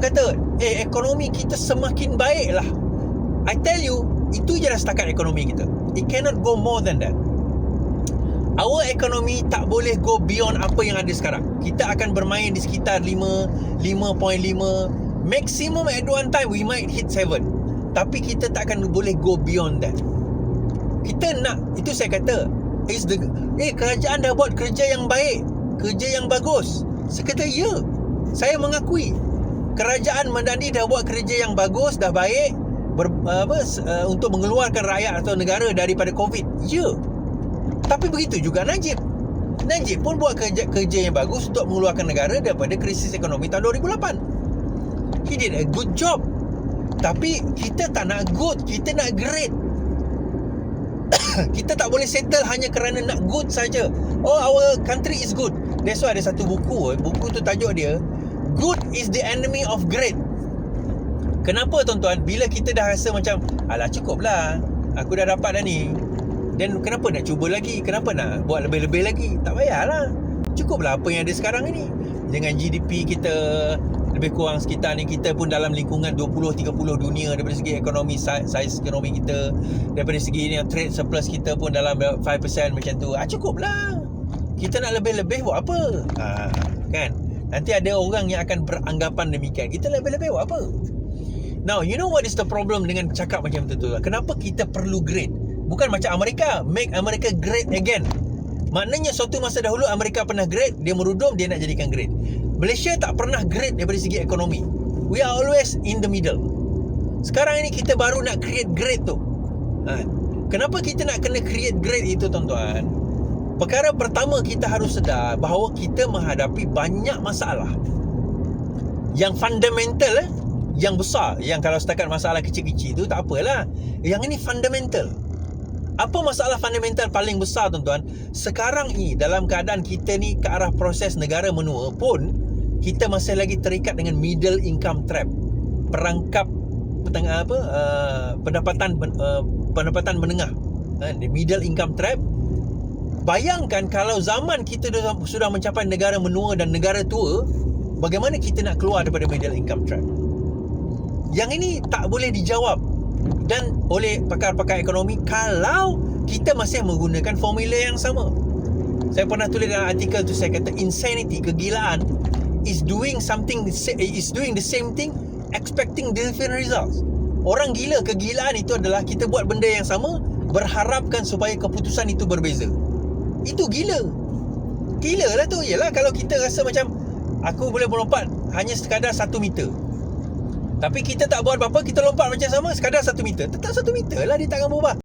kata ekonomi kita semakin baik lah. I tell you, itu je dah setakat ekonomi kita. It cannot go more than that. Our economy tak boleh go beyond apa yang ada sekarang. Kita akan bermain di sekitar 5.5. Maximum at one time we might hit 7. Tapi kita tak akan boleh go beyond that. Kita nak, itu saya kata, kerajaan dah buat kerja yang baik, kerja yang bagus. Saya kata ya, saya mengakui kerajaan Madani dah buat kerja yang bagus, dah baik untuk mengeluarkan rakyat atau negara daripada COVID. Ya. Tapi begitu juga Najib pun buat kerja yang bagus untuk mengeluarkan negara daripada krisis ekonomi tahun 2008. He did a good job. Tapi kita tak nak good, kita nak great. Kita tak boleh settle hanya kerana nak good saja. Oh, our country is good. That's why ada satu buku tu tajuk dia, Good is the enemy of great. Kenapa tuan-tuan? Bila kita dah rasa macam alah cukup lah, aku dah dapat dah ni, dan kenapa nak cuba lagi? Kenapa nak buat lebih-lebih lagi? Tak payahlah, cukuplah apa yang ada sekarang ini. Dengan GDP kita lebih kurang sekitar ni, kita pun dalam lingkungan 20-30 dunia daripada segi ekonomi, saiz ekonomi kita, daripada segi ni trade surplus kita pun dalam 5% macam tu. Cukuplah. Kita nak lebih-lebih buat apa? Kan? Nanti ada orang yang akan beranggapan demikian. Kita lebih-lebih buat apa? Now, you know what is the problem dengan cakap macam tu? Kenapa kita perlu great? Bukan macam Amerika, make America great again. Maknanya suatu masa dahulu Amerika pernah great, dia merudum, dia nak jadikan great. Malaysia tak pernah great daripada segi ekonomi. We are always in the middle. Sekarang ini kita baru nak create great tu. Kenapa kita nak kena create great itu, tuan-tuan? Perkara pertama, kita harus sedar bahawa kita menghadapi banyak masalah yang fundamental, yang besar. Yang kalau setakat masalah kecil-kecil tu tak apalah. Yang ini fundamental. Apa masalah fundamental paling besar, tuan-tuan? Sekarang ni dalam keadaan kita ni ke arah proses negara menua pun, kita masih lagi terikat dengan middle income trap. Perangkap pendapatan menengah. The middle income trap. Bayangkan kalau zaman kita sudah mencapai negara menua dan negara tua, bagaimana kita nak keluar daripada middle income trap? Yang ini tak boleh dijawab dan oleh pakar-pakar ekonomi kalau kita masih menggunakan formula yang sama. Saya pernah tulis dalam artikel tu, saya kata insanity, kegilaan is doing the same thing expecting different results. Orang gila, kegilaan itu adalah kita buat benda yang sama, berharapkan supaya keputusan itu berbeza. Itu gila. Gila lah tu. Yalah, kalau kita rasa macam aku boleh melompat hanya sekadar 1 meter, tapi kita tak buat apa-apa, kita lompat macam sama sekadar 1 meter, tetap 1 meter lah, dia takkan berubah.